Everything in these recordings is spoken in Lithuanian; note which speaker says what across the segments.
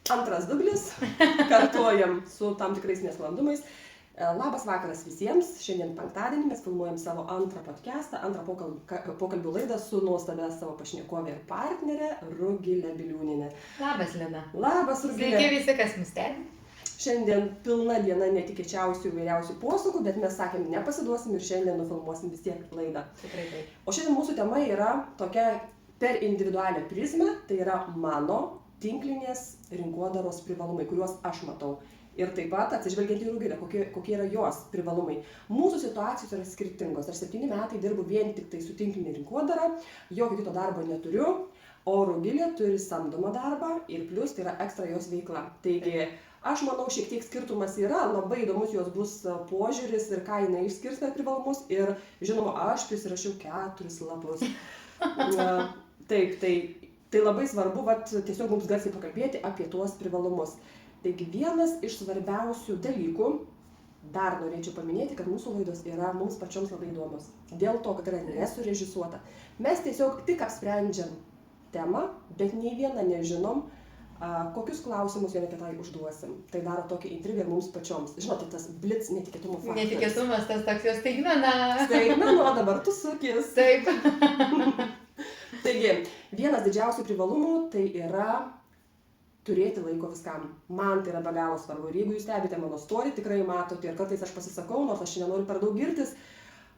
Speaker 1: Antras dublis, kartuojam su tam tikrais nesklandumais. Labas vakaras visiems, šiandien penktadienį mes filmuojam savo antrą podcastą, antrą pokalbių laidą su nuostabia savo pašnekovė ir partnerė Rugilė Biliūnienė.
Speaker 2: Labas, Lina.
Speaker 1: Labas, Rugilė.
Speaker 2: Sveiki visi, kas mus stebi.
Speaker 1: Šiandien pilna diena netikėčiausių įvairiausių posūkių, bet mes sakėm, nepasiduosim ir šiandien nufilmuosim vis tiek laidą.
Speaker 2: Tikrai taip.
Speaker 1: O šiandien mūsų tema yra tokia per individualią prizmę, tai yra mano tinklinės rinkodaros privalumai, kuriuos aš matau. Ir taip pat atsižvelgiant į Rugilę, kokie yra jos privalumai. Mūsų situacijos yra skirtingos. Aš 7 metai dirbu vien tik tai su tinklinė rinkodara, jokio kito darbo neturiu, o Rugilė turi samdomą darbą ir plus tai yra ekstra jos veikla. Taigi, aš manau, šiek tiek skirtumas yra, labai įdomus jos bus požiūris ir ką jinai išskirs per privalumus. Ir žinoma, aš prisirašiau 4 lapus. Taip, tai labai svarbu tiesiog mums garsiai pakalbėti apie tuos privalumus. Taigi vienas iš svarbiausių dalykų, dar norėčiau paminėti, kad mūsų laidos yra mums pačioms labai įdomios. Dėl to, kad yra nesurežisuota. Mes tiesiog tik apsprendžiam temą, bet nei vieną nežinom, kokius klausimus viena kitai užduosim. Tai daro tokią intrigą ir mums pačioms. Žinote, tas blitz netikėtumo faktas.
Speaker 2: Netikėtumas, tas toks jos staigmena.
Speaker 1: Staigmena, o dabar tu sukis.
Speaker 2: Taip.
Speaker 1: Taigi, vienas didžiausių privalumų tai yra turėti laiko viskam. Man tai yra be galo svarbu. Ir jeigu jūs stebite mano story, tikrai matote ir kartais aš pasisakau, nors aš nenoriu per daug girtis,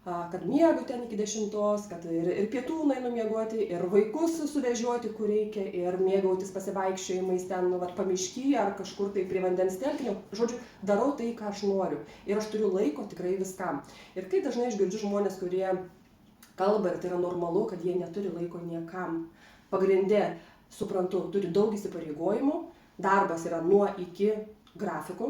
Speaker 1: kad miegu ten iki 10, kad ir pietų nueinu miegoti, ir vaikus suvežioti, kur reikia, ir mėgautis pasivaikščiojimais ten pamišky ar kažkur tai prie vandens telkinio. Žodžiu, darau tai, ką aš noriu. Ir aš turiu laiko tikrai viskam. Ir kai dažnai aš girdžiu žmonės, kurie kalba ir tai yra normalu, kad jie neturi laiko niekam. Pagrinde, suprantu, turi daug įsipareigojimų, darbas yra nuo iki grafikų,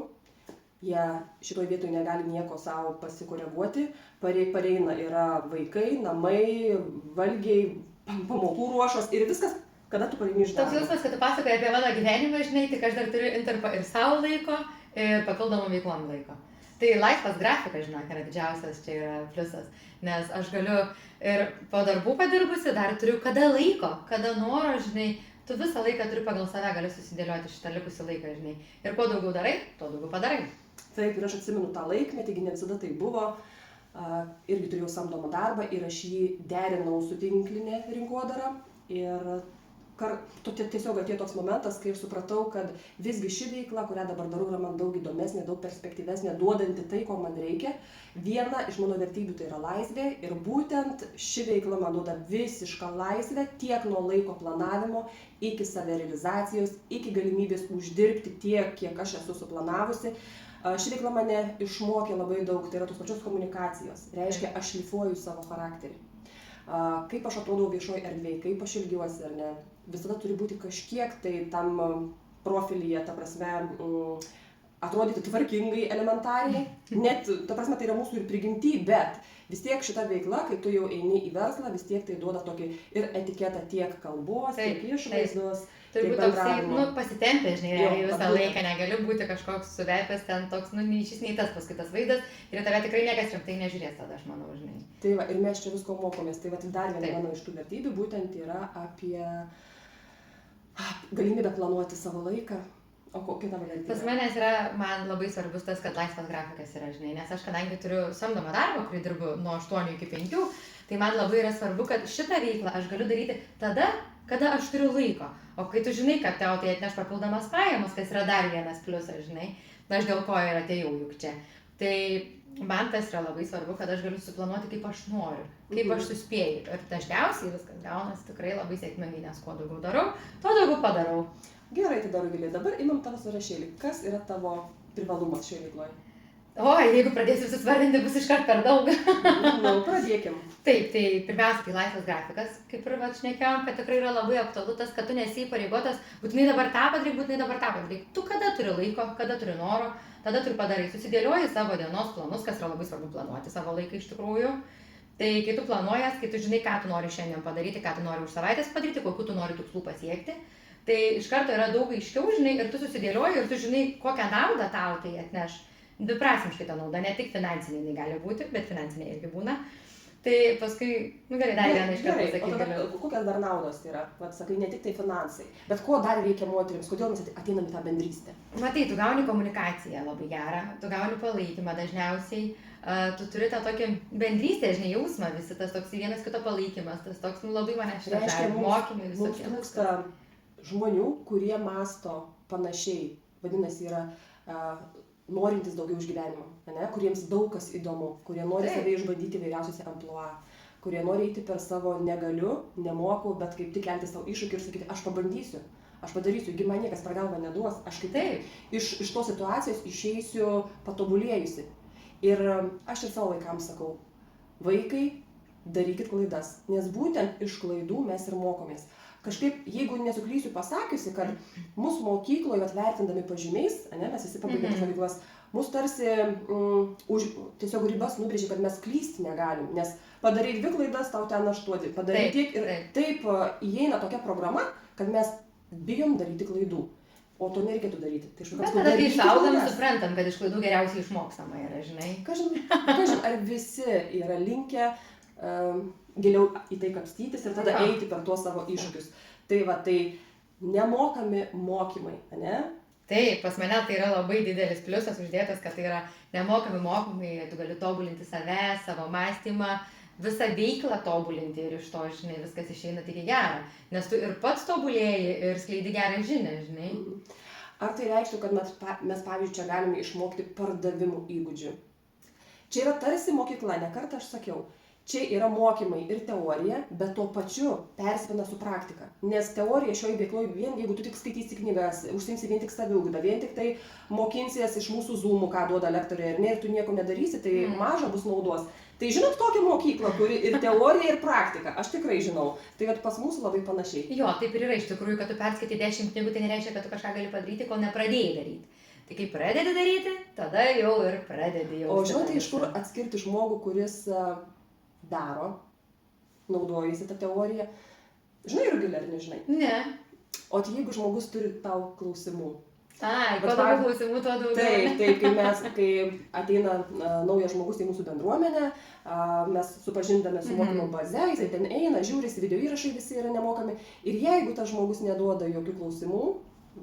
Speaker 1: jie šitoj vietoj negali nieko savo pasikoreguoti, pareina yra vaikai, namai, valgiai, pamokų ruošos ir viskas, kada tu pareini iš darbo.
Speaker 2: Toks jausmas, kad tu pasakoji apie mano gyvenimą, žinai, tik aš dar turiu interpą ir savo laiko, ir papildomą veiklom laiko. Tai laisvas grafikas, žinok, yra didžiausias, čia yra pliusas, nes aš galiu ir po darbų padirbusi, dar turiu kada laiko, kada noro, žinai, tu visą laiką turi pagal save, gali susidėlioti šitą likusį laiką, žinai. Ir kuo daugiau darai, tuo daugiau padarai.
Speaker 1: Taip, ir aš atsimenu tą laikmetį, taigi ne visada tai buvo. Irgi turėjau samdomą darbą ir aš jį derinau su tinklinė rinkodara. Ir tiesiog atėjo toks momentas, kai aš supratau, kad visgi ši veikla, kurią dabar darau, yra man daug įdomesnė, daug perspektyvesnė, duodanti tai, ko man reikia. Viena iš mano vertybių tai yra laisvė ir būtent ši veikla man duoda visišką laisvę tiek nuo laiko planavimo iki savirealizacijos, iki galimybės uždirbti tiek, kiek aš esu suplanavusi. Ši veikla mane išmokė labai daug, tai yra tos pačios komunikacijos. Reiškia, aš šlifuoju savo charakterį. Kaip aš atrodau viešoj erdvėj, kaip aš ilgiuosi ar ne. Visada turi būti kažkiek tai tam profilyje, ta prasme, atrodyti tvarkingai, elementariai. Net, ta prasme, tai yra mūsų ir prigimty, bet vis tiek šita veikla, kai tu jau eini į verslą, vis tiek tai duoda tokį ir etiketą tiek kalbos, tiek išvaizdos.
Speaker 2: Turi būti toksai, pasitempę, žinai, visą laiką, negali būti kažkoks suvepęs ten toks, nei šis, nei tas paskui tas vaizdas ir tave tikrai niekas rimtai nežiūrės tada, aš manau, žinai.
Speaker 1: Tai va, ir mes čia visko mokomės, tai va, dar viena mano iš tų vertybių būtent yra apie galimybę planuoti savo laiką. O kokia tavo vertybė?
Speaker 2: Pas manęs yra, man labai svarbus tas, kad laisvas grafikas yra, žinai, nes aš kadangi turiu samdomą darbą, kurį dirbu nuo 8 iki 5, tai man labai yra svarbu, kad šitą veiklą aš galiu daryti tada, kada aš turiu laiko. O kai tu žinai, kad tau tai atneš papildomas pajamas, kas yra dar vienas pliusas, žinai, aš dėl ko ir atėjau juk čia. Tai man tas yra labai svarbu, kad aš galiu suplanuoti, kaip aš noriu, kaip aš suspėju. Ir dažniausiai viskas gaunasi tikrai labai sėkmingai, nes kuo daugiau darau, tuo daugiau padarau.
Speaker 1: Gerai, tada Rugilė, dabar imam tavo sąrašėlį. Kas yra tavo privalumas šioje veikloje?
Speaker 2: O, jeigu pradėsiu visus vardinti, bus iškart per daug.
Speaker 1: Pradėkim.
Speaker 2: Taip, tai pirmiausia, tai laisvas grafikas, kaip ir šnekėjom, kad tikrai yra labai aktualu tas, kad tu nesi įpareigotas, būtinai dabar tą padaryk. Tu kada turi laiko, kada turi noro, tada turi padaryti. Susidėlioji savo dienos planus, kas yra labai svarbu planuoti savo laiką iš tikrųjų. Tai kai tu planuojas, kai tu žinai, ką tu nori šiandien padaryti, ką tu nori už savaitės padaryti, kokiu tu nori tikslų pasiekti, tai iš karto yra daug aiškiau, žinai, ir tu susidėlioji ir tu žinai, kokią naudą tau tai atneš. Dviprasmiškai ta nauda, ne tik finansinė jinai gali būti, bet finansinė irgi būna. Tai paskui, nu gerai, dar vieną iš karto
Speaker 1: Gerai, o
Speaker 2: sakyti
Speaker 1: tada
Speaker 2: galiu.
Speaker 1: kokios dar naudos yra? Vat sakai, ne tik tai finansai, bet ko dar reikia moterims, kodėl mes ateinam į tą bendrystę?
Speaker 2: Matai, tu gauni komunikaciją labai gerą, tu gauni palaikymą dažniausiai, tu turi tą tokį bendrystę, žinai, jausmą, visi tas toks vienas kito palaikymas, tas toks, nu labai mane šitą
Speaker 1: Reiškia,
Speaker 2: žavi, mokymai
Speaker 1: mums
Speaker 2: visokie.
Speaker 1: trūksta žmonių, kurie masto panašiai, vadinasi, yra norintys daugiau iš gyvenimo, ne? Kuriems daug kas įdomu, kurie nori save išbandyti įvairiausiuose amplua, kurie nori eiti per savo negaliu, nemoku, bet kaip tik kelti savo iššūkį ir sakyti, aš pabandysiu, aš padarysiu, gi man niekas per galvą neduos, aš kaip iš tos situacijos išeisiu patobulėjusi. Ir aš ir savo vaikams sakau, vaikai, darykit klaidas, nes būtent iš klaidų mes ir mokomės. Kažkaip, jeigu nesuklysiu pasakiusi, kad mūsų mokykloje atvertindami pažymiais, mes visi pabaigėme mokyklas, mus tarsi tiesiog ribas nubrėžė, kad mes klysti negalim, nes padarai 2 klaidas, tau ten 8, padarai tiek ir taip įeina tokia programa, kad mes bijom daryti klaidų, o to nereikėtų daryti. Tai
Speaker 2: bet tada, kai išaugam, suprantam, kad iš klaidų geriausiai išmokstama yra, žinai.
Speaker 1: Kažin, ar visi yra linkę giliau į tai kapstytis ir tada eiti per tuos savo iššūkius. Tai va, tai nemokami mokymai, ne?
Speaker 2: Taip, pas mane tai yra labai didelis pliusas uždėtas, kad tai yra nemokami mokymai, tu gali tobulinti save, savo mąstymą, visą veiklą tobulinti ir iš to, žinai, viskas išeina tik į gerą. Nes tu ir pats tobulėji ir skleidi gerą žinią, žinai.
Speaker 1: Ar tai reikštų, kad mes pavyzdžiui, čia galime išmokti pardavimų įgūdžių? Čia yra tarsi mokykla, ne kartą aš sakiau. Čia yra mokymai ir teorija, bet tuo pačiu persipina su praktika. Nes teorija šioje veikloje vien, jeigu tu tik skaitysi knygas, užsiimsi vien tik saviugdą, vien tik tai mokinsies iš mūsų Zoom'ų, ką duoda lektoriai, ir tu nieko nedarysi, tai maža bus naudos. Tai žinot tokią mokyklą, kuri ir teorija, ir praktika, aš tikrai žinau. Tai vat pas mūsų labai panašiai.
Speaker 2: Jo, taip ir yra iš tikrųjų, kad tu perskaitai 10 knygų, tai nereiškia, kad tu kažką gali padaryti, kol nepradėjai daryti. Tai kai pradedi daryti, tada jau ir pradedi jau.
Speaker 1: O žinote, iš kur atskirti žmogų, kuris daro, naudojasi tą teoriją. Žinai, Rugilė, ar nežinai?
Speaker 2: Ne.
Speaker 1: O tai jeigu žmogus turi tau klausimų.
Speaker 2: Ai, kuo daugiau klausimų, tuo daugiau.
Speaker 1: Taip, kai ateina naujas žmogus į mūsų bendruomenę, mes supažindame su mokymo baze, jisai ten eina, žiūrisi, video įrašai visi yra nemokami. Ir jeigu tas žmogus neduoda jokių klausimų,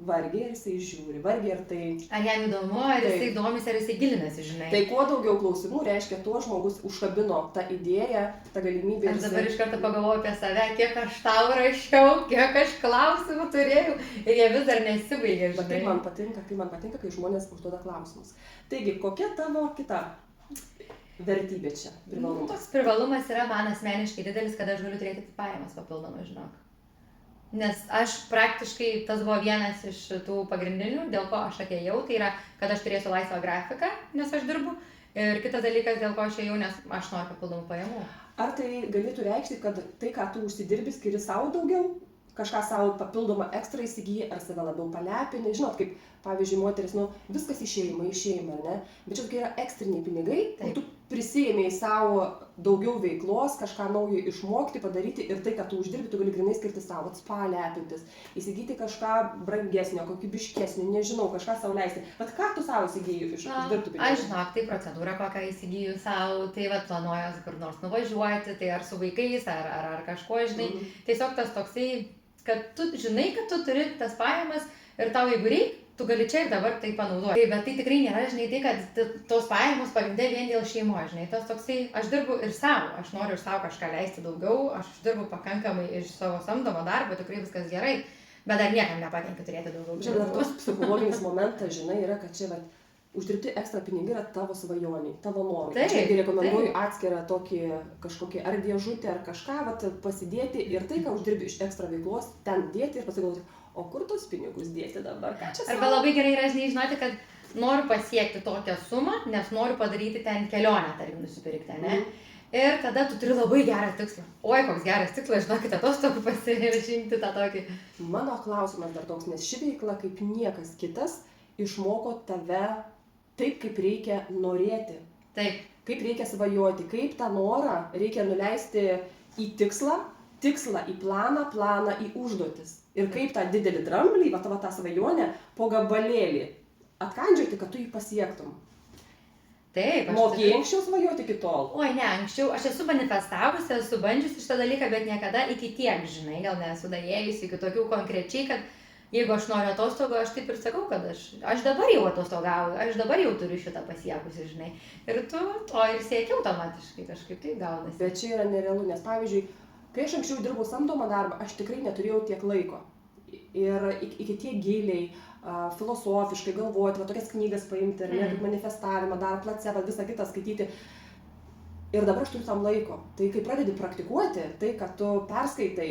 Speaker 1: vargiai ar jisai žiūri, vargiai ar tai...
Speaker 2: Ar jam įdomu, ar jisai domisi, ar jisai gilinasi, žinai.
Speaker 1: Tai kuo daugiau klausimų reiškia, tuo žmogus užkabino tą idėją, tą galimybę.
Speaker 2: Aš dabar iš karto pagalvoju apie save, kiek aš tau rašiau, kiek aš klausimų turėjau ir jie vis dar nesibaigė, žinai.
Speaker 1: Tai man patinka, kai žmonės užduoda klausimus. Taigi, kokia tavo kita vertybė čia? Privalumas.
Speaker 2: Toks privalumas yra man asmeniškai didelis, kad aš galiu turėti pajamas papildomą, žinok. Nes aš praktiškai, tas buvo vienas iš tų pagrindinių, dėl ko aš atėjau, tai yra, kad aš turėsiu laisvą grafiką, nes aš dirbu. Ir kitas dalykas, dėl ko aš atėjau, nes aš noriu papildomų pajamų.
Speaker 1: Ar tai galėtų reikšti, kad tai, ką tu užsidirbi, skiri savo daugiau? Kažką savo papildomą ekstra įsigyji, ar save labiau palepini? Žinot, kaip, pavyzdžiui, moteris, viskas išėjimai, ar ne? Bet čia tokie yra ekstriniai pinigai, kur tu prisijėmėjai savo daugiau veiklos, kažką naujo išmokti, padaryti ir tai, ką tu uždirbi, tu gali grinai skirti savo, spa lepintis, įsigyti kažką brangesnio, kokybiškesnio, nežinau, kažką savo leisti. Bet ką tu savo įsigijai iš uždirbtų pinigų?
Speaker 2: Aš žinok, tai procedūra, kokią įsigiju savo, tai planuoju kur nors nuvažiuoti, tai ar su vaikais, ar kažkuo, žinai. Tiesiog tas toksai, kad tu žinai, kad tu turi tas pajamas ir tau jeigu reikia, tu gali čia ir dabar tai panaudoti. Bet tai tikrai nėra, žinai, tai, kad tos pajamos pagrindė vien dėl šeimos, žinai. Tas toksai, aš dirbu ir savo, aš noriu ir savo kažką leisti daugiau, aš dirbu pakankamai iš savo samdomo darbo, tikrai viskas gerai, bet dar niekam nepatinka turėti daugiau.
Speaker 1: Čia dar tos psichologinis momentas, žinai, yra, kad čia uždirbti ekstra pinigai yra tavo svajoniai, tavo norai. Aš irgi rekomenduoju atskirą tokį kažkokį ar dėžutę, ar kažką pasidėti ir tai, ką uždirbi iš ekstra veiklos, ten dėti ir pasigalvoti, o kur tos pinigus dėti dabar?
Speaker 2: Arba labai gerai yra, žinoti, kad noriu pasiekti tokią sumą, nes noriu padaryti ten kelionę, tarkim, nusipirkti, ne? Ir tada tu turi labai gerą tikslą. Oi, koks geras tikslas, žinokit, atostogų pasirinkti tą tokį.
Speaker 1: Mano klausimas dar toks, nes ši veikla kaip niekas kitas išmoko tave taip, kaip reikia norėti.
Speaker 2: Taip.
Speaker 1: Kaip reikia svajoti, kaip tą norą reikia nuleisti į tikslą į planą, planą į užduotis. Ir kaip tą didelį dramblį, va tavo tą svajonę, po gabalėlį atkandžioti, kad tu jį pasiektum.
Speaker 2: Taip,
Speaker 1: Mokėjai anksčiau svajoti iki tol?
Speaker 2: Oi, ne, anksčiau aš esu manifestavusi, esu bandžiusi šitą dalyką, bet niekada iki tiek, žinai, gal nesu daėjusi iki tokių konkrečiai, kad jeigu aš noriu atostogų, aš taip ir sakau, kad aš dabar jau atostogauju, aš dabar jau turiu šitą pasiekusi, žinai. Ir tu to ir sieki automatiškai, kažkaip tai gaunasi.
Speaker 1: Bet čia yra nerealu, nes pavyzdžiui, kai aš anksčiau dirbau samdomą darbą, aš tikrai neturėjau tiek laiko. Ir iki tiek giliai, filosofiškai galvoti, va tokias knygas paimti, ar ne, kaip manifestavimą, dar placebą, visą kitą skaityti. Ir dabar aš turiu tam laiko. Tai kai pradedi praktikuoti, tai, kad tu perskaitai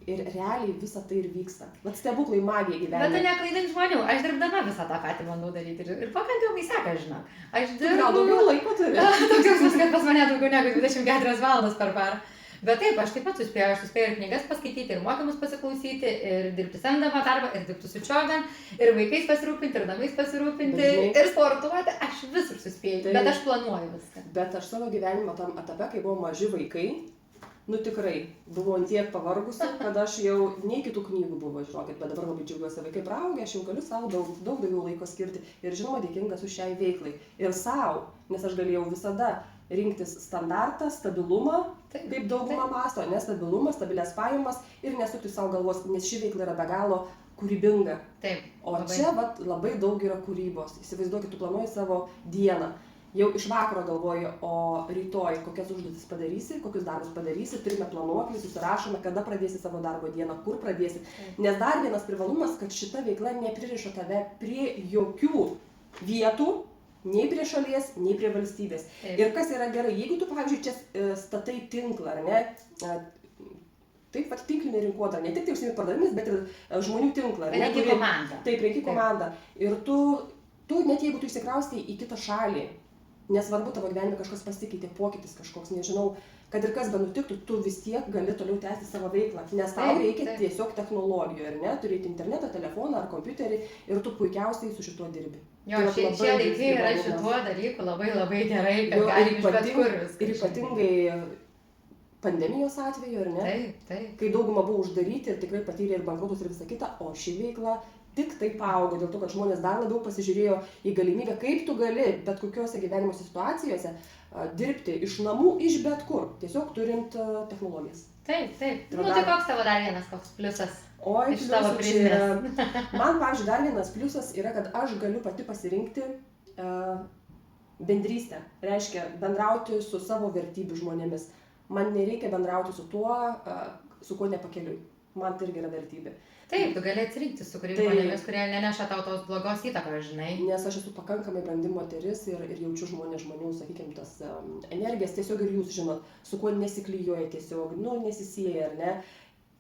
Speaker 1: ir realiai visą tai ir vyksta. Vat stebuklai, magija gyvenime.
Speaker 2: Bet tu neklaidink žmonių, aš dirbdama visą tą patį manau daryti ir pakankamai seka, žinok. Aš dirbu...
Speaker 1: Gal daugiau laiko turi?
Speaker 2: Toks jausmas, kad pas mane daugiau negu 24 valandas per parą. Bet taip, aš taip pat suspėjau ir knygas paskaityti, ir mokymus pasiklausyti, ir dirbti samdomą darbą, ir dirbti su čiogant, ir vaikais pasirūpinti, ir namais pasirūpinti, ir sportuoti, aš visur suspėjau, bet aš planuoju viską.
Speaker 1: Bet aš savo gyvenimo tam etape, kai buvo maži vaikai, nu tikrai, buvau tiek pavargusi, kad aš jau nei kitų knygų buvo, žinokit, bet dabar labai džiaugiuosi, vaikai praaugę, aš jau galiu savo daug daugiau laiko skirti ir žinoma dėkingas už šiai veiklai. Ir savo, nes aš galėjau visada rinktis standartą, stabilumą, kaip dauguma masto, nestabilumą, stabilias pajamas ir nesukti savo galvos, nes ši veikla yra be galo kūrybinga.
Speaker 2: Taip.
Speaker 1: O čia vat, labai daug yra kūrybos. Įsivaizduokit, tu planuoji savo dieną. Jau iš vakaro galvoji, o rytoj kokias užduotis padarysi, kokius darbus padarysi, turime planuoklį, susirašome, kada pradėsi savo darbo dieną, kur pradėsi. Nes dar vienas privalumas, kad šita veikla nepririša tave prie jokių vietų, nei prie šalies, nei prie valstybės.
Speaker 2: Taip.
Speaker 1: Ir kas yra gerai, jeigu tu, pavyzdžiui, čia statai tinklą, ar ne, taip pat tinklinė rinkodara, ne tik tai užsienio pardavimis, bet ir žmonių tinklą.
Speaker 2: Renki komandą.
Speaker 1: Taip, renki komandą. Ir tu, net jeigu tu išsikraustai į kitą šalį, nesvarbu, tavo gyvenime kažkas pasikeitė, pokytis kažkoks, nežinau, kad ir kas be nutiktų, tu vis tiek gali toliau tęsti savo veiklą, nes tau reikia tiesiog technologijų, ar ne, turėti internetą, telefoną ar kompiuterį ir tu puikiausiai su šituo dirbi.
Speaker 2: Jo, šie dalykai yra šituo dalyku labai gerai, kad gali iš bet kur viską.
Speaker 1: Ir ypatingai pandemijos atveju, ar ne?
Speaker 2: Taip.
Speaker 1: Kai dauguma buvo uždaryti ir tikrai patyrė ir bankrotus ir visą kitą, o ši veikla tik taip augo, dėl to, kad žmonės dar labiau pasižiūrėjo į galimybę, kaip tu gali bet kokiuose gyvenimo situacijose dirbti iš namų, iš bet kur, tiesiog turint technologijas.
Speaker 2: Taip. Nu, tai koks tavo dar vienas koks pliusas?
Speaker 1: Oi,
Speaker 2: iš tavo prizmės.
Speaker 1: Man, pavyzdžiui, dar vienas pliusas yra, kad aš galiu pati pasirinkti bendrystę. Reiškia, bendrauti su savo vertybių žmonėmis. Man nereikia bendrauti su tuo, su kuo nepakeliui. Man tai irgi yra vertybė.
Speaker 2: Taip, tu gali atsirinkti su kuriais žmonėmis, kurie neneša tau tos blogos įtakos, žinai.
Speaker 1: Nes aš esu pakankamai brandi moteris ir jaučiu žmonių, sakykime, tas energijas, tiesiog ir jūs žinot, su kuo nesiklijuoja tiesiog, nesisieja, ar ne.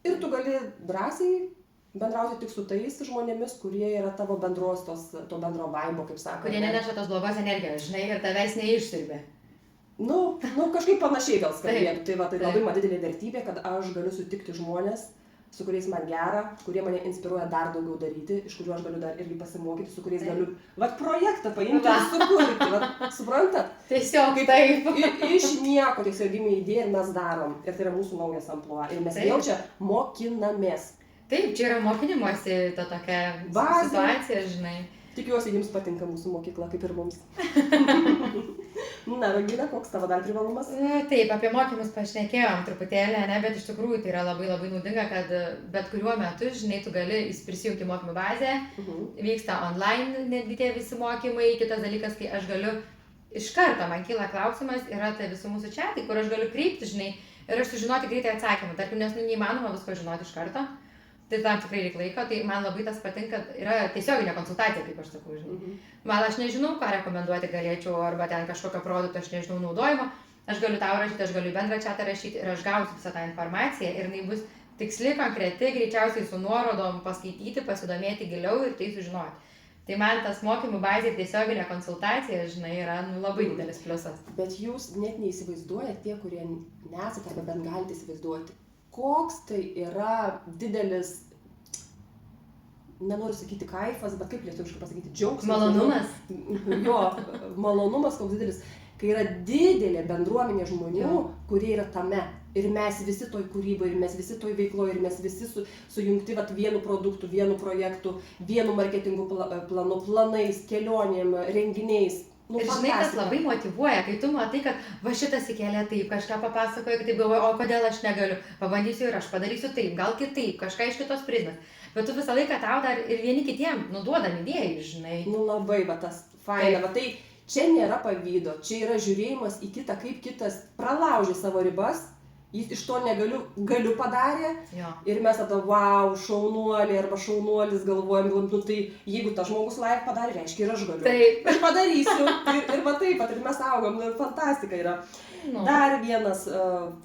Speaker 1: Ir tu gali drąsiai bendrauti tik su tais žmonėmis, kurie yra tavo bendros, to bendro vaibo, kaip sakoma.
Speaker 2: Kurie neneša tos blogos energijos, žinai, ir tavęs neišsiurbia.
Speaker 1: Nu, kažkaip panašiai gal skambėtų. Tai labai man didelė vertybė, kad aš galiu sutikti žmonės, su kuriais man gera, kurie mane inspiruoja dar daugiau daryti, iš kurių aš galiu dar irgi pasimokyti, su kuriais galiu projektą paimti ir sukurti, suprantat?
Speaker 2: Tiesiog taip.
Speaker 1: Iš nieko tiesiog gimė idėja ir mes darom. Ir tai yra mūsų naujas amplua. Ir mes vėl čia mokinamės.
Speaker 2: Taip, čia yra mokymosi ta tokia situacija, žinai.
Speaker 1: Tikiuosi, jums patinka mūsų mokykla, kaip ir mums. Na, Rugile, koks tavo dar privalumas?
Speaker 2: Taip, apie mokymus pašnekėjom truputėlį, ne, bet iš tikrųjų tai yra labai naudinga, kad bet kuriuo metu, žinai, tu gali prisijungti mokymų bazę, vyksta online netgi tie visi mokymai. Kitas dalykas, kai aš galiu iš karto, man kyla klausimas, yra tai visų mūsų čiatai, kur aš galiu kreipti, žinai, ir aš sužinoti greitai atsakymą, tarkim, nes neįmanoma visko žinoti iš karto. Tai tam tikrai reikia laiko, tai man labai tas patinka, yra tiesioginė konsultacija, kaip aš sakau, žinai. Man aš nežinau, ką rekomenduoti galėčiau, arba ten kažkokio produkto aš nežinau naudojimo, aš galiu tau rašyti, aš galiu bendrą čatą rašyti ir aš gausiu visą tą informaciją ir jinai bus tiksli, konkreti, greičiausiai su nuorodom paskaityti, pasidomėti giliau ir tai sužinoti. Tai man tas mokymų bazė ir tiesioginė konsultacija, žinai, yra labai didelis pliusas.
Speaker 1: Bet jūs net neįsivaizduojate tie, kurie nesate arba bent galite įsivaizduoti. Koks tai yra didelis, nenoriu sakyti kaifas, bet kaip lietuviškai pasakyti, džiaugsmas.
Speaker 2: Malonumas.
Speaker 1: Jo, malonumas koks didelis, kai yra didelė bendruomenė žmonių, kurie yra tame. Ir mes visi toj kūryboje, ir mes visi toj veikloje, ir mes visi sujungti vienu produktu, vienu projektu, vienu marketingo planu, planais, kelionėm, renginiais. Nu,
Speaker 2: Ir žinai, tas
Speaker 1: fantastika.
Speaker 2: labai motyvuoja, kai tu matai, kad va šitas įkelia taip, kažką papasakoja, taip galvoju, o kodėl aš negaliu, pabandysiu ir aš padarysiu taip, gal kitaip, kažką iš kitos prizmės. Bet tu visą laiką tau dar ir vieni kitiem nuduodam idėjai, žinai.
Speaker 1: Nu labai, va tas faina, va tai čia nėra pavydo, čia yra žiūrėjimas į kitą, kaip kitas pralaužė savo ribas, jis iš to galiu padarė.
Speaker 2: Jo.
Speaker 1: Ir mes tada, wow, šaunuolė arba šaunuolis galvojam, nu tai jeigu tas žmogus live padarė, reiškia ir aš galiu.
Speaker 2: Taip.
Speaker 1: Ir padarysiu. Ir va taip pat, ir mes augam, nu, fantastika yra.
Speaker 2: Nu.
Speaker 1: Dar vienas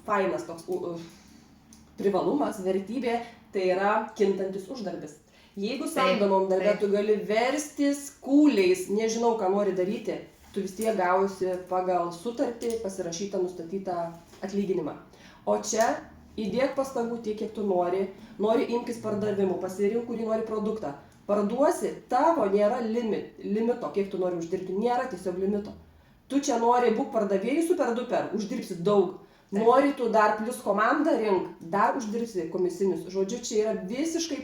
Speaker 1: fainas toks privalumas, vertybė, tai yra kintantis uždarbis. Jeigu samdomam darbe tu gali verstis kūliais, nežinau, ką nori daryti, tu vis tiek gausi pagal sutartį pasirašytą, nustatytą atlyginimą. O čia įdėk pastangų tiek, kiek tu nori imkis pardavimų, pasirink, kurį nori produktą. Parduosi, tavo nėra limito, kiek tu nori uždirbti, nėra tiesiog limito. Tu čia nori būk pardavėjai super duper, uždirbsi daug. Nori tu dar plus komandą rink, dar uždirbsi komisinius. Žodžiu, čia yra visiškai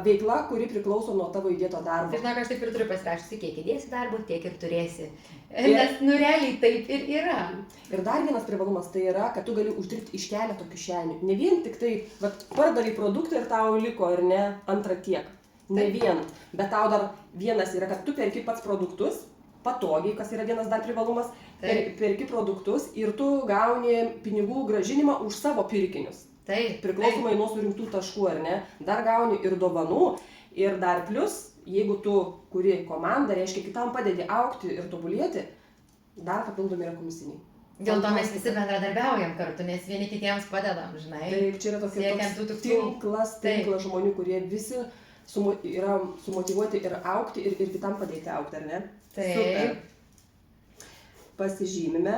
Speaker 1: veikla, kuri priklauso nuo tavo įdėto darbo.
Speaker 2: Tai žinok, aš taip ir turiu pasirašyti, kiek įdėsi darbo, tiek ir turėsi. Nes, nu, realiai taip ir yra.
Speaker 1: Ir dar vienas privalumas tai yra, kad tu gali uždirbti iš keleto kišenių. Ne vien tik tai, vat, pardavai produktą ir tau liko, ar ne, antrą tiek. Ne vien. Bet tau dar vienas yra, kad tu perki pats produktus, patogiai, kas yra vienas dar privalumas, perki produktus ir tu gauni pinigų grąžinimą už savo pirkinius.
Speaker 2: Taip.
Speaker 1: Priklausomai nuo surinktų taškų, ar ne? Dar gauni ir dovanų, ir dar plus, jeigu tu kuri komandą, reiškia kitam padedi augti ir tobulėti, dar papildomi yra komisiniai.
Speaker 2: Dėl to mes visi bendradarbiaujam kartu, nes vieni kitiems padedam, žinai.
Speaker 1: Taip, čia yra toks tinklas žmonių, kurie visi yra sumotyvuoti ir augti ir kitam padėti augti, ar ne?
Speaker 2: Taip.
Speaker 1: Super. Pasižymime.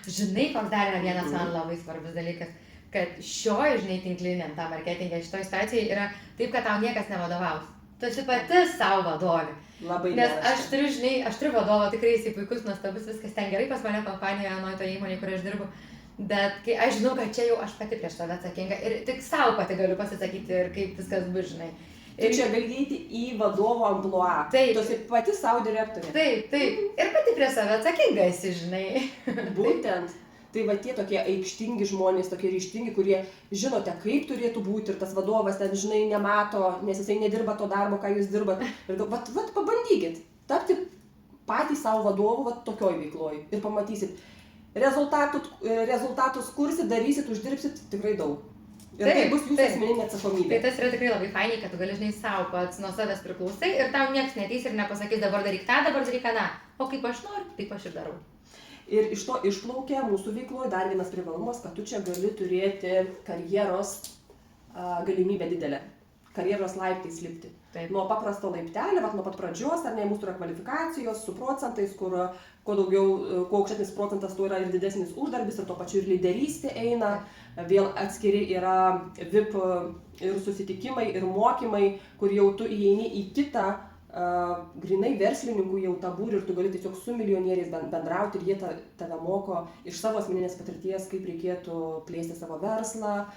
Speaker 2: Žinai, koks dar yra vienas man labai svarbus dalykas, kad šioj, žinai, tinkliniam tam marketingė, šitoj situacijai yra taip, kad tau niekas nevadovaus. Tu esi pati savo vadovė.
Speaker 1: Labai
Speaker 2: nes
Speaker 1: geras.
Speaker 2: aš turiu, žinai, aš turiu vadovą, tikrai jisai puikus, nuostabus, viskas ten gerai pas mane kompanijoje, nuo to įmonėje, kur aš dirbu. Bet kai aš žinau, kad čia jau aš pati prieš tave atsakinga ir tik savo pati galiu pasisakyti ir kaip viskas bus, žinai.
Speaker 1: Ir čia gali eiti į vadovo amplua.
Speaker 2: Taip.
Speaker 1: Tu esi pati savo direktorė.
Speaker 2: Taip, taip. Ir pati prie save atsakinga esi, žinai.
Speaker 1: Būtent. Tai va tie tokie aikštingi žmonės, tokie ryžtingi, kurie žinote, kaip turėtų būti ir tas vadovas ten, žinai, nemato, nes jisai nedirba to darbo, ką jūs dirbat. Ir vat pabandykit tapti patys savo vadovu vat tokioj veikloj ir pamatysit. Rezultatus kursit, darysit, uždirbsit tikrai daug. Ir tai bus jūsų asmeninė atsakomybė.
Speaker 2: Tai tas yra tikrai labai fainiai, kad tu gali, žinai, savo pats nuo savęs priklausai ir tau nieks neteis ir nepasakys dabar daryk tą, dabar daryk aną. O kaip aš noriu, taip aš ir darau.
Speaker 1: Ir iš to išplaukia mūsų veikloje dar vienas privalumas, kad tu čia gali turėti karjeros galimybę didelę. Karjeros laiptais lipti.
Speaker 2: Taip.
Speaker 1: Nuo paprasto laiptelio, nuo pat pradžios, ar ne, mūsų yra kvalifikacijos su procentais, kur kuo aukštesnis procentas, tuo yra ir didesnis uždarbis, ir tuo pačiu ir lyderystė eina. Vėl atskiri yra VIP ir susitikimai, ir mokymai, kur jau tu įeini į kitą grynai verslininkų jau tą būrį ir tu gali tiesiog su milijonieriais bendrauti ir jie tave moko iš savo asmeninės patirties, kaip reikėtų plėsti savo verslą,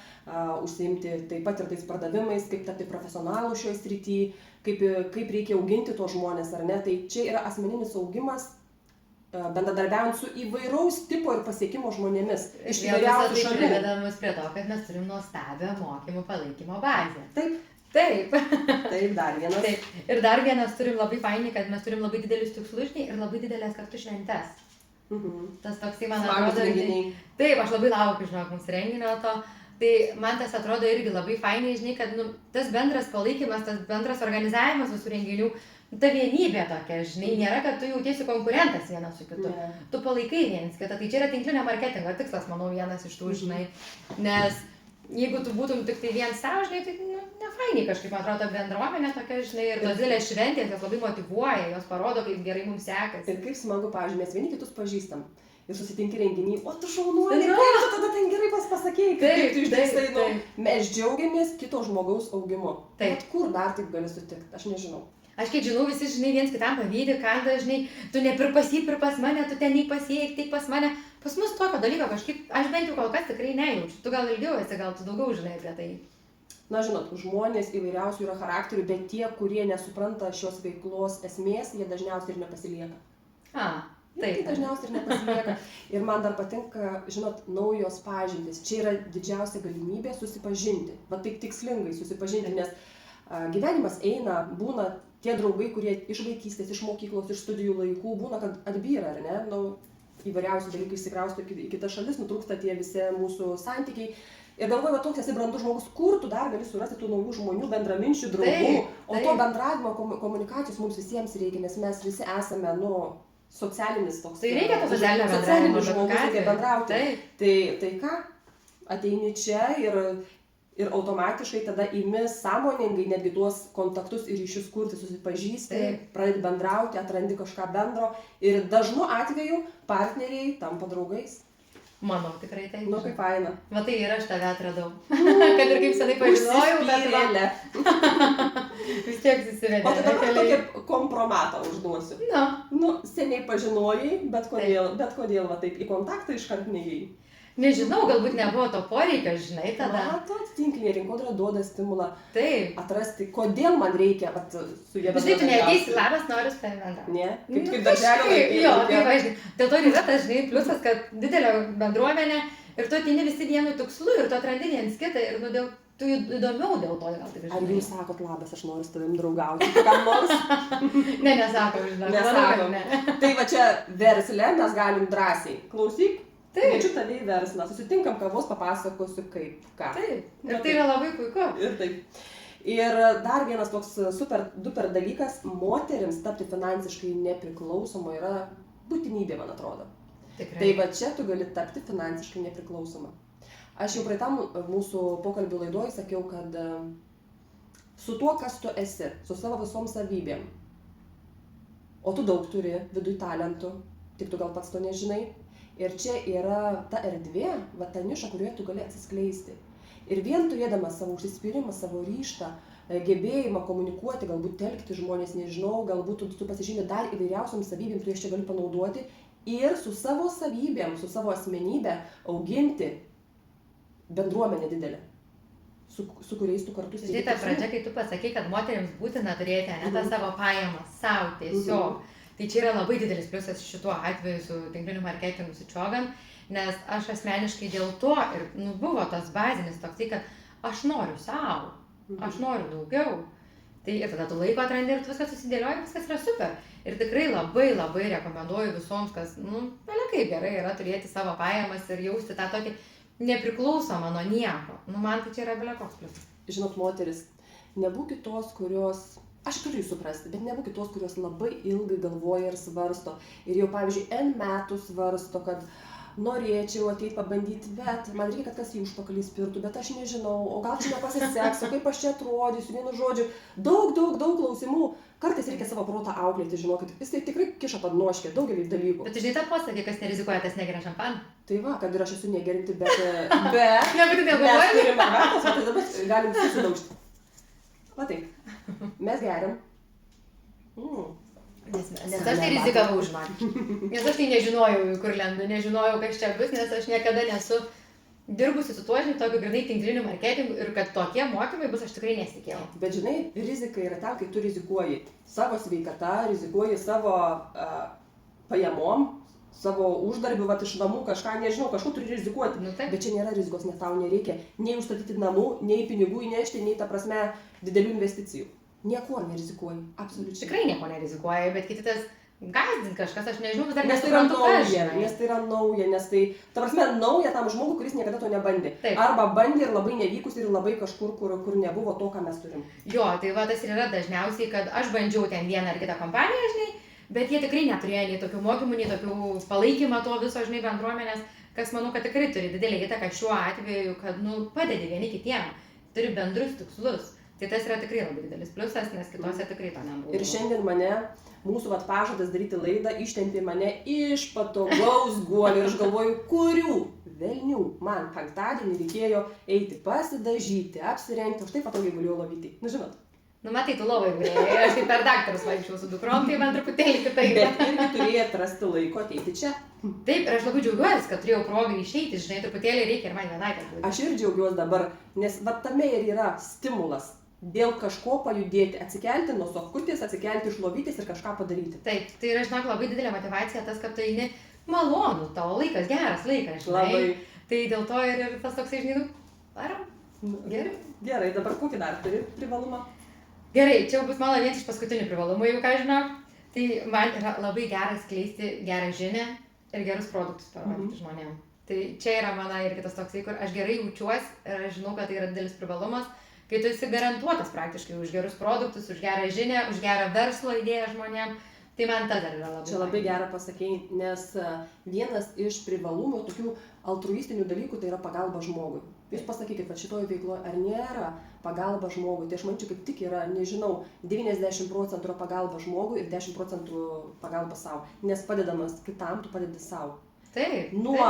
Speaker 1: užsiimti taip pat ir tais pardavimais, kaip tapti profesionalų šioje srityje, kaip reikia auginti tos žmonės, ar ne. Tai čia yra asmeninis augimas, bendradarbiaujant su įvairaus tipo ir pasiekimo žmonėmis iš įvairiausių šalių.
Speaker 2: Tai priveda mus prie to, kad mes turim nuostabią mokymų palaikymo bazę.
Speaker 1: Taip.
Speaker 2: Taip.
Speaker 1: Taip, dar vienas.
Speaker 2: Taip. Ir dar vienas turim labai fainį, kad mes turim labai didelius tikslus, žinai, ir labai didelės kartu šventes. Tas toksai, man atrodo, taip, aš labai laukiu, žinok, mūsų renginio to. Tai man tas atrodo irgi labai fainai, žinai, kad tas bendras palaikymas, tas bendras organizavimas visų renginių, ta vienybė tokia, žinai, nėra, kad tu jautiesi konkurentas vienas su kitu. Tu palaikai vienas kitą. Tai čia yra tinklinio marketingo tikslas, manau, vienas iš tų, žinai. Nes jeigu tu būtum tik tai vien savo, žinai, tai nefainiai kažkaip, man atrodo, bendruomenė tokia, žinai, ir tos didelės šventės, jos labai motyvuoja, jos parodo, kaip gerai mums sekasi.
Speaker 1: Ir kaip smagu, pavyzdžiui, mes vieni kitus pažįstam. Ir susitinki renginį, o tu šaunuolė, kaip tu tada ten gerai pasakėjai, kaip tu išdėstai, mes džiaugiamės kito žmogaus augimu. Bet kur dar taip gali sutikti, aš nežinau.
Speaker 2: Aš kiek žinau, visi, žinai, viens kitam pavydi, kad dažnai, tu nepir pas mane, tu ten nei pasiek, tik pas mane. Pas mus tokio dalyko kažkaip, aš bent jau kol kas tikrai nejaučiu. Tu gal ilgiau esi, gal tu daugiau žinai apie tai.
Speaker 1: Na, žinot, žmonės įvairiausių yra charakterių, bet tie, kurie nesupranta šios veiklos esmės, jie dažniausiai ir nepasilieka. Tai dažniausiai ir nepasilieka. Ir man dar patinka, žinot, naujos pažintys. Čia yra didžiausia galimybė susipažinti. Va taip tikslingai susipažinti, nes gyvenimas eina, būna tie draugai, kurie iš vaikystės, iš mokyklos, iš studijų laikų, būna, kad atbyra, ar ne? Nu, įvairiausių dalykų išsikrausto į kitas šalis, nutrūksta tie visi mūsų santykiai. Ir galvoju, va, toks esi brandus žmogus, kur tu dar gali surasti tų naujų žmonių, bendraminčių, draugų. O to bendravimo, komunikacijos mums visiems reikia, nes mes visi esame, nu, socialinis toks.
Speaker 2: Tai reikia to socialinis
Speaker 1: žmogus, reikia bendrauti. Tai ką, ateini čia ir automatiškai tada imi sąmoningai netgi tuos kontaktus ir ryšius kurti, susipažįsti, pradedi bendrauti, atrandi kažką bendro ir dažnu atveju partneriai tampa draugais.
Speaker 2: Manau, tikrai taip.
Speaker 1: Nu, kaip faina.
Speaker 2: Va tai ir aš tave atradau. Kad ir kaip senai pažinojau, bet vis tiek susivedė.
Speaker 1: O tai dabar tokį kompromatą užduosiu. Nu, seniai pažinojai, bet kodėl va taip į kontaktą iškart neįėjai?
Speaker 2: Nežinau, galbūt nebuvo to poreikio, žinai, tada.
Speaker 1: Matot, tinklinė rinkodara duoda stimulą atrasti, kodėl man reikia su jie bendrauti.
Speaker 2: Žinai, tu neateisi, labas, noriu su tavimi bendrauti.
Speaker 1: Ne, kaip darželio vaikai.
Speaker 2: Jo, tai važinai. Dėl to yra tas, žinai, pliusas, kad didelė bendruomenė ir tu ateini visi vienu tikslu ir tu atrandi viens kitą ir nu, tu įdomiau dėl to gal taip žinai.
Speaker 1: Ar jūs sakot, labas, aš noriu su tavim draugauti, kam nors?
Speaker 2: Nesako, žinai.
Speaker 1: Nesako. Tai va čia versle mes galim drąsiai. Klausyk. Kviečiu tave į verslą, susitinkam kavos, papasakosiu kaip, ką.
Speaker 2: Taip, ir tai yra labai puiku.
Speaker 1: Ir taip. Ir dar vienas toks super dalykas, moterims tapti finansiškai nepriklausoma yra būtinybė, man atrodo.
Speaker 2: Tikrai.
Speaker 1: Tai va čia tu gali tapti finansiškai nepriklausoma. Aš jau praeitam mūsų pokalbių laidoj sakiau, kad su tuo, kas tu esi, su savo visom savybėm, o tu daug turi viduj talentų, tik tu gal pats to nežinai. Ir čia yra ta erdvė, va ta niša, kurioje tu gali atsiskleisti. Ir vien turėdamas savo užsispyrimą, savo ryžtą, gebėjimą komunikuoti, galbūt telkti žmonės, nežinau, galbūt tu pasižymi dar įvairiausiom savybėm, kurias čia gali panaudoti ir su savo savybėm, su savo asmenybė auginti bendruomenę didelę, su kuriais tu kartu
Speaker 2: sieki. Tai ta pradžia, kai tu pasakai, kad moterims būtina turėti tą savo pajamas, savo tiesiog. Tai čia yra labai didelis pliusas šituo atveju su tinkliniu marketingu, su Čiogan, nes aš asmeniškai dėl to ir buvo tas bazinis toks, kad aš noriu savo, aš noriu daugiau. Tai ir tada tu laiko atrandi ir viskas susidėlioja, viskas yra super. Ir tikrai labai rekomenduoju visoms, kas, kaip gerai yra turėti savo pajamas ir jausti tą tokį nepriklausomą nuo nieko. Man tai čia yra koks pliusas.
Speaker 1: Žinot, moteris, nebūkit tos, kurios... Aš turiu suprasti, bet nebūkit tos, kurios labai ilgai galvoja ir svarsto. Ir jau, pavyzdžiui, N metų svarsto, kad norėčiau ateiti pabandyti, bet man reikia, kad kas į užpakalį spirtų, bet aš nežinau, o gal čia nepasiseks, o kaip aš čia atrodysiu, vienu žodžiu. Daug klausimų. Kartais reikia savo protą auklėti, žinokit, jis tai tikrai kiša padnoškę daugelį dalykų.
Speaker 2: Bet žinai tą posakį, kas nerizikuoja, tas negeria šampaną?
Speaker 1: Tai va, kad ir aš esu negerinti, bet mes turim arbatos, tai dabar galim susidaužti. Va taip, mes geriam.
Speaker 2: Nes aš tai rizikavau, žinok. Nes aš tai nežinojau, kur lendu, nežinojau, kas čia bus, nes aš niekada nesu dirbusi su tuo, žinai, tokiu grinai tinkliniu marketingu ir kad tokie mokymai bus, aš tikrai nesitikėjau.
Speaker 1: Bet žinai, rizika yra ten, kai tu rizikuoji savo sveikata, rizikuoji savo pajamom, savo uždarbiu, iš namų kažką, nežinau, kažkur turi rizikuoti. Bet čia nėra rizikos, nes tau nereikia nei užstatyti namų, nei pinigų įnešti, nei ta prasme didelių investicijų. Nieko nerizikuoji, absoliučiai.
Speaker 2: Tikrai nieko nerizikuoji, bet kiti tas gąsdint kažkas, aš nežinau, vis dar
Speaker 1: nesuprantu, nes tai yra nauja, nes tai, ta prasme, nauja tam žmogui, kuris niekada to nebandė. Arba bandė ir labai nevykus ir labai kažkur, kur nebuvo to, ką mes turim.
Speaker 2: Jo, tai va tas ir yra dažniausiai, kad aš bandžiau ten vieną ar kitą kompaniją, žinai, bet jie tikrai neturėjo nei tokių mokymų, nei tokių palaikymą to viso, žinai, bendruomenės, kas manau, kad tikrai turi didelį įtaką šiuo atveju, kad, padedi vieni kitiem, turi bendrus tikslus. Tai tas yra tikrai labai didelis pliusas, nes kitose tikrai to nebuvo.
Speaker 1: Ir šiandien mūsų pažadas daryti laidą ištempė mane iš patogaus guolio ir aš galvoju, kurių velnių man penktadienį reikėjo eiti pasidažyti, apsirengti, už tai patogiai guliau lovytį. Žinot.
Speaker 2: Matai, tu lovai gulėjai, aš tai per daktarus vaikščiau su dukrom, tai man truputėlį kitaip.
Speaker 1: Bet irgi turėjai atrasti laiko ateiti čia.
Speaker 2: Taip, ir aš labai džiaugiuosi, kad turėjau progą išeiti, žinai, truputėlį reikia ir man vienai kad būti.
Speaker 1: Aš ir džiaugiuosi dabar, nes tame ir yra stimulas. dėl kažko pajudėti, atsikelti nuo sofkutės, atsikelti iš lovytės ir kažką padaryti.
Speaker 2: Taip, tai yra, žinok, labai didelė motyvacija tas, kad tu eini malonu, tavo laikas, geras laikas, žinai.
Speaker 1: Labai.
Speaker 2: Tai dėl to ir tas toksai, žinai, varom. Gerai.
Speaker 1: Gerai, dabar kokį dar turi privalumą?
Speaker 2: Gerai, čia bus mano vienas iš paskutinių privalumų, jeigu ką žinok. Tai man yra labai geras skleisti gerą žinią ir gerus produktus parodyti žmonėm. Tai čia yra mano ir kitas toksai, kur aš gerai jaučiuosi ir aš žinau, kad tai yra didelis privalumas, kai tu esi garantuotas praktiškai už gerus produktus, už gerą žinią, už gerą verslo idėją žmonėm. Tai man ta dar yra labai.
Speaker 1: Čia labai gerą pasakei, nes vienas iš privalumų, tokių altruistinių dalykų, tai yra pagalba žmogui. Jūs pasakykit, kad šitoje veikloje ar nėra pagalba žmogui, tai aš manyčiau, kaip tik yra, nežinau, 90% yra pagalba žmogui ir 10% pagalba savo. Nes padedamas kitam, tu padedi savo.
Speaker 2: Taip.
Speaker 1: Nuo